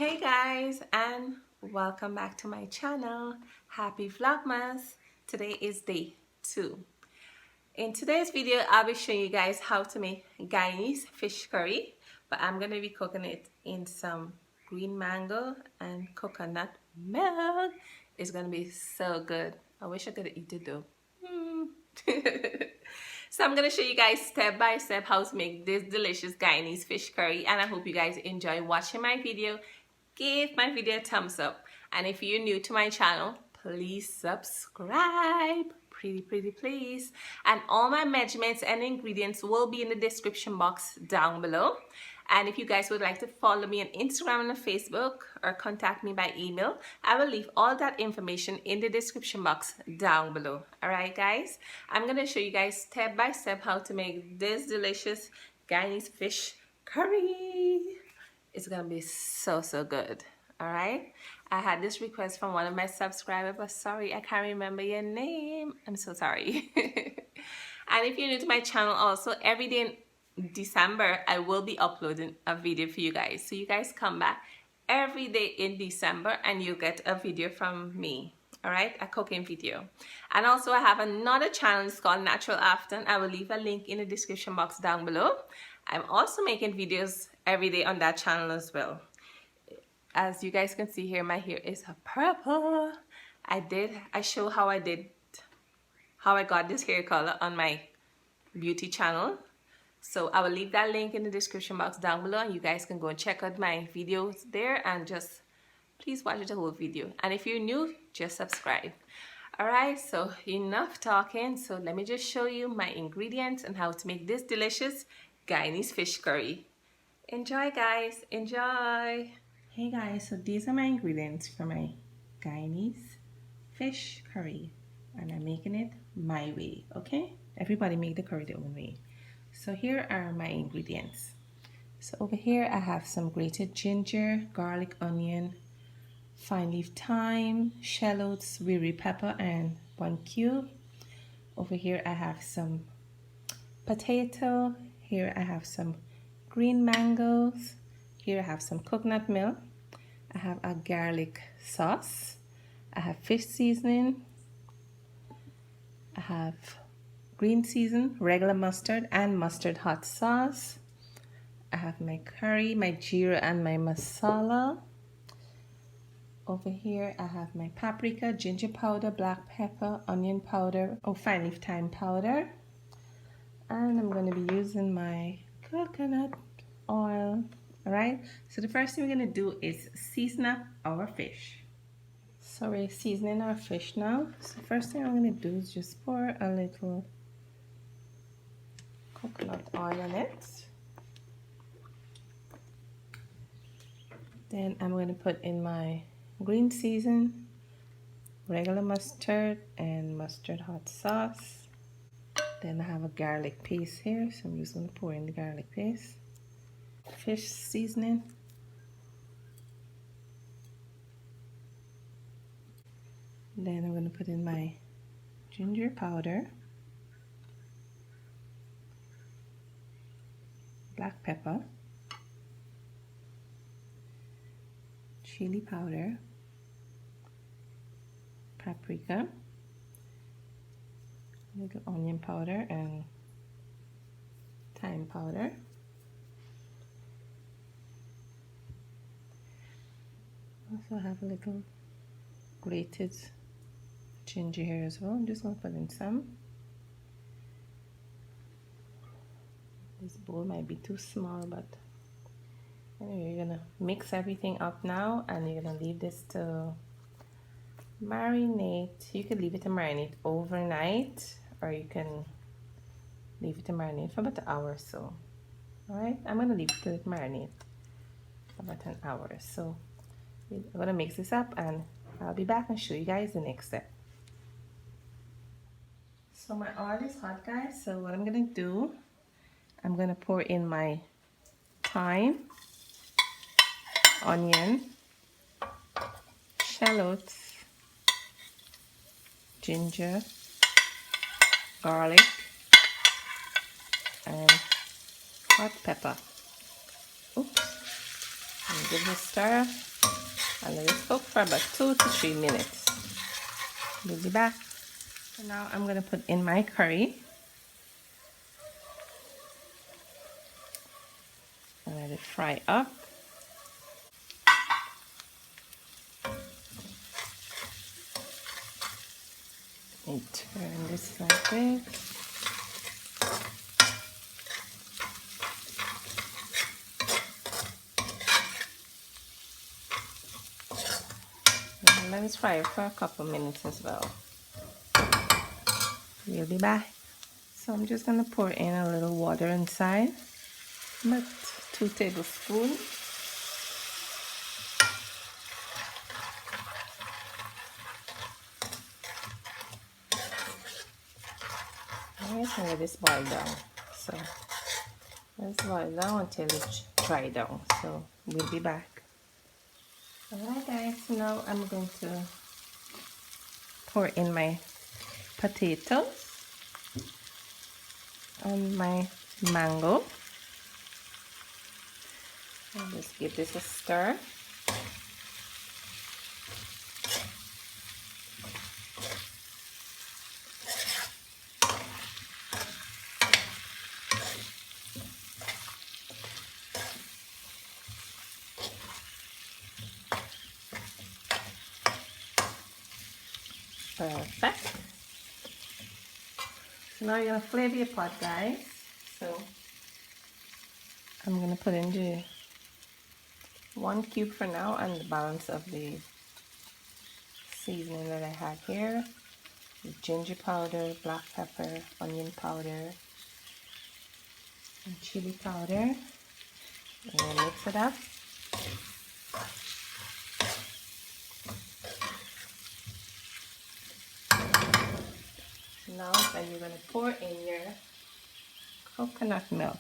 Hey guys, and welcome back to my channel. Happy Vlogmas. Today is day 2. In today's video I'll be showing you guys how to make Guyanese fish curry, but I'm going to be cooking it in some green mango and coconut milk. It's going to be so good. I wish I could eat it though. So I'm going to show you guys step by step how to make this delicious Guyanese fish curry, and I hope you guys enjoy watching my video. Give my video a thumbs up, and if you're new to my channel, please subscribe. Pretty please. And all my measurements and ingredients will be in the description box down below. And if you guys would like to follow me on Instagram and Facebook or contact me by email, I will leave all that information in the description box down below. Alright guys, I'm going to show you guys step by step how to make this delicious Guyanese fish curry. It's going to be so good. Alright, I had this request from one of my subscribers, but sorry, I can't remember your name. I'm so sorry. And if you're new to my channel also, every day in December I will be uploading a video for you guys, so you guys come back every day in December and you'll get a video from me. All right, a cooking video. And also I have another channel. It's called Natural Afton. I will leave a link in the description box down below. I'm also making videos every day on that channel as well. As you guys can see here, my hair is purple. I show how I got this hair color on my beauty channel. So I will leave that link in the description box down below, and you guys can go and check out my videos there, and just please watch the whole video. And if you're new, just subscribe. Alright, so enough talking. So let me just show you my ingredients and how to make this delicious Guyanese fish curry. Enjoy guys, enjoy. Hey guys, so these are my ingredients for my Guyanese fish curry, and I'm making it my way, okay? Everybody make the curry their own way. So here are my ingredients. So over here I have some grated ginger, garlic, onion, fine leaf thyme, shallots, wiri pepper, and 1 cube. Over here I have some potato. Here I have some green mangoes. Here I have some coconut milk. I have a garlic sauce. I have fish seasoning. I have green season, regular mustard, and mustard hot sauce. I have my curry, my jeera, and my masala. Over here I have my paprika, ginger powder, black pepper, onion powder, fine leaf thyme powder. And I'm going to be using my coconut oil. Alright, so the first thing we're going to do is season up our fish. So we're seasoning our fish now. So first thing I'm going to do is just pour a little coconut oil on it. Then I'm going to put in my green season, regular mustard, and mustard hot sauce. Then I have a garlic paste here, so I'm just going to pour in the garlic paste. Fish seasoning. Then I'm going to put in my ginger powder, black pepper, chili powder, paprika, little onion powder, and thyme powder. Also have a little grated ginger here as well. I'm just going to put in some. This bowl might be too small, but anyway, you're going to mix everything up now, and you're going to leave this to marinate. You could leave it to marinate overnight, or you can leave it to marinate for about an hour or so. Alright, I'm going to leave it to marinate for about an hour. So I'm going to mix this up, and I'll be back and show you guys the next step. So my oil is hot, guys. So what I'm going to do, I'm going to pour in my thyme, onion, shallots, ginger, garlic, and hot pepper. Oops. And give it a stir. and let it cook for about 2 to 3 minutes. We'll be back. So now I'm going to put in my curry and let it fry up. And turn this like this. And let it fry for a couple minutes as well. We'll be back. So I'm just going to pour in a little water inside, about 2 tablespoons. Alright, and let this boil down. So let's boil down until it dry down. So we'll be back. Alright guys, so now I'm going to pour in my potatoes and my mango. I'll just give this a stir. Perfect. So now you're going to flavor your pot, guys. So I'm going to put in the 1 cube for now and the balance of the seasoning that I have here. The ginger powder, black pepper, onion powder, and chili powder. And then mix it up. Now then you're going to pour in your coconut milk.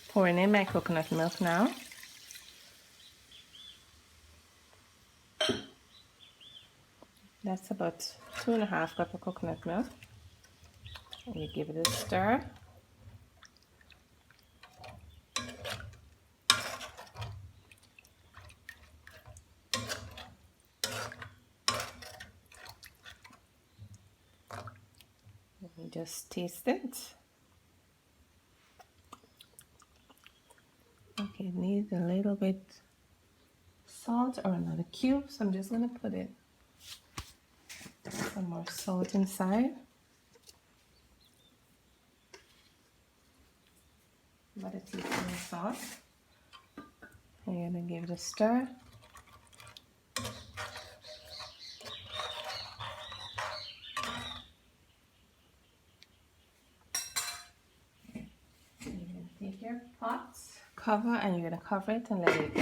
Pouring in my coconut milk now. That's about 2.5 cups of coconut milk. And you give it a stir. And just taste it. Okay, it needs a little bit salt or another cube, so I'm just going to put it some more salt inside. About a teaspoon of salt. I'm going to give it a stir. You're going to take your pot, cover, and you're going to cover it and let it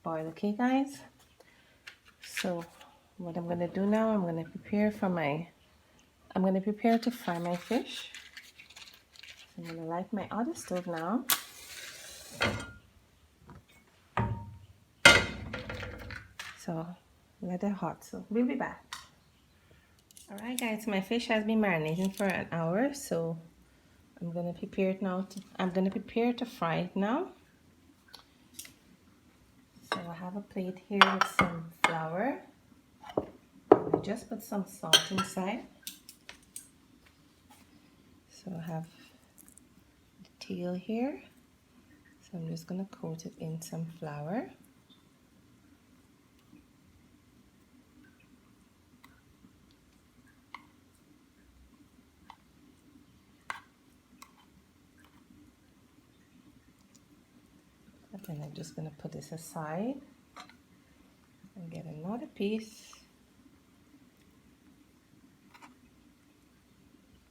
boil. Okay, guys? So what I'm going to do now, I'm going to prepare to fry my fish. So I'm going to light my other stove now. So let it hot. So we'll be back. Alright guys, my fish has been marinating for an hour, so I'm going to prepare it now. I'm going to prepare to fry it now. So I have a plate here with some flour. I just put some salt inside. So I have the tail here. So I'm just going to coat it in some flour. And I'm just going to put this aside and get another piece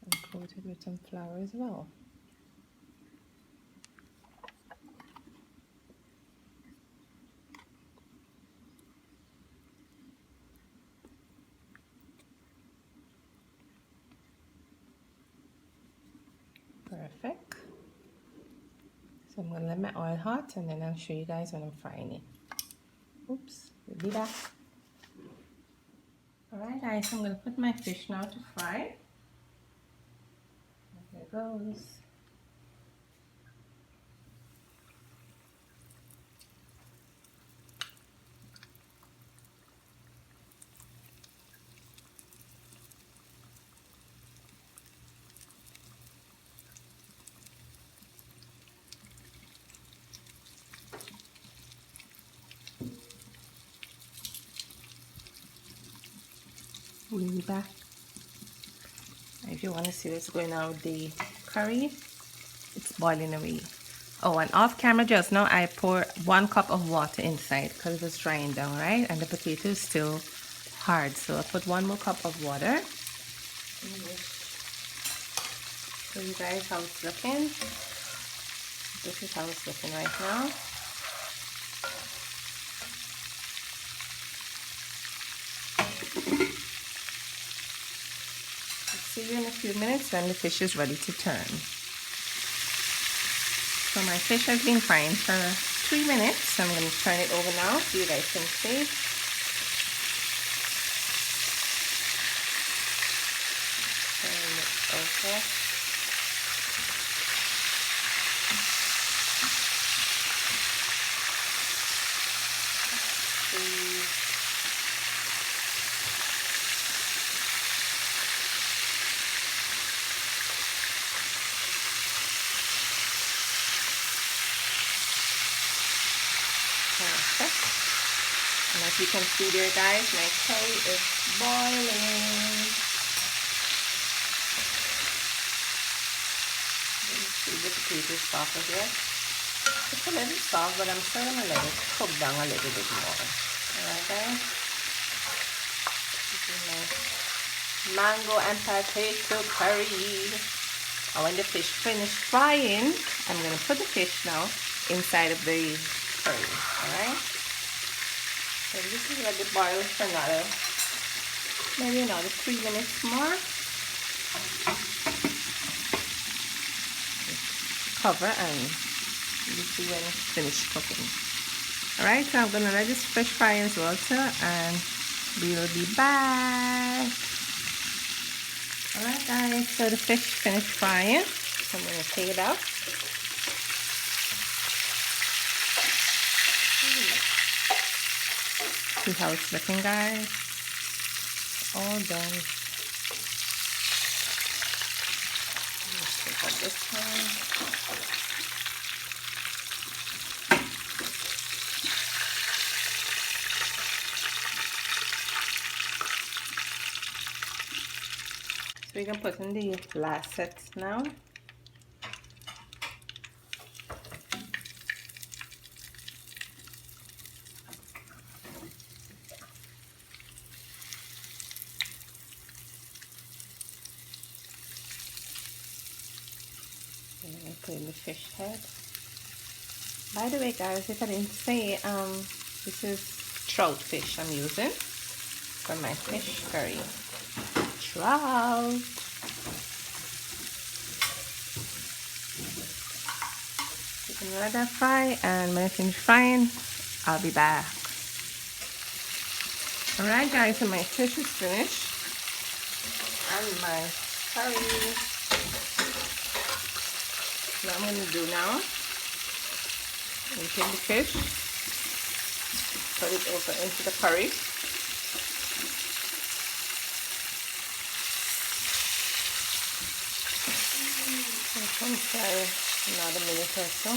and coat it with some flour as well. Perfect. So I'm going to let my oil hot and then I'll show you guys when I'm frying it. Oops, we'll be back. Alright guys, so I'm going to put my fish now to fry. I'm it goes. Wiri back. If you want to see what's going on with the curry, it's boiling away. Oh, and off camera just now I pour 1 cup of water inside because it was drying down, right? And the potato is still hard, so I put 1 more cup of water. Show you guys how it's looking. This is how it's looking right now. See you in a few minutes when the fish is ready to turn. So my fish has been frying for 3 minutes. I'm going to turn it over now so you guys can see. Turn it over. Perfect. And as you can see there, guys, my curry is boiling. See the potato is soft here. It's a little soft, but I'm sure I'm going to let it cook down a little bit more. Alright, guys. This is my mango and potato curry. And when the fish finished frying, I'm going to put the fish now inside of the curry. Alright? So this is let it boil for maybe another 3 minutes more. Cover and you see when it's finished cooking. Alright, so I'm going to let this fish fry as well too, and we'll be back. Alright guys, so the fish finished frying. So I'm going to take it out. See how it's looking, guys. All done. Let's take out this one. So we can put in the last set now. Put in the fish head. By the way, guys, if I didn't say, this is trout fish I'm using for my fish curry. Trout. You can let that fry, and when I finish frying, I'll be back. Alright, guys, so my fish is finished, and my curry. What I'm going to do now, I'm going to take the fish, put it over into the curry. I'll come try another minute or so.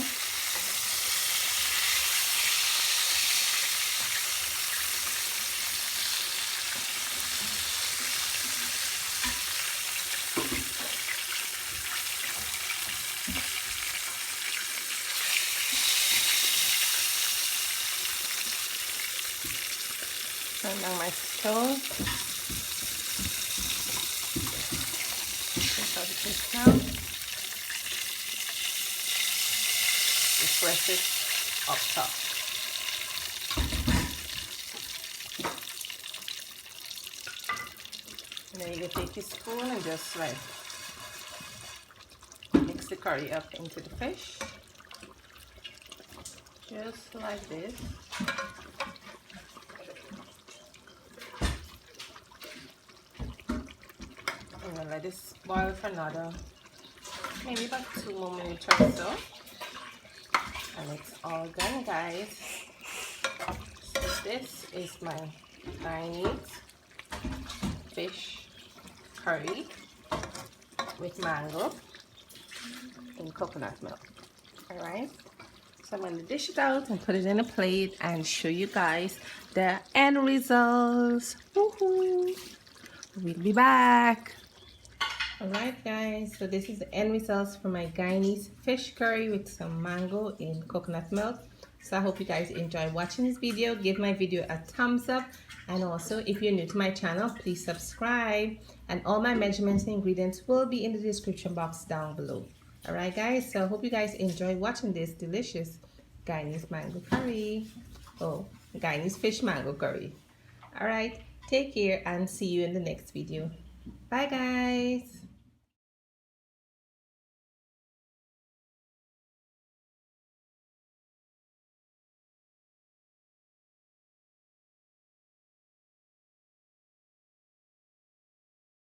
Turn down my stove. Take out the fish now. And press it up top. And then you can take your spoon and just like mix the curry up into the fish. Just like this. I'm gonna let this boil for another maybe about 2 more minutes or so, and it's all done, guys. So this is my Guyanese fish curry with mango and coconut milk. All right, so I'm going to dish it out and put it in a plate and show you guys the end results. Woohoo! We'll be back. Alright guys, so this is the end results for my Guyanese fish curry with some mango in coconut milk. So I hope you guys enjoy watching this video. Give my video a thumbs up, and also if you're new to my channel, please subscribe, and all my measurements and ingredients will be in the description box down below. Alright guys, so I hope you guys enjoy watching this delicious Guyanese mango curry. Oh, Guyanese fish mango curry. Alright, take care and see you in the next video. Bye guys.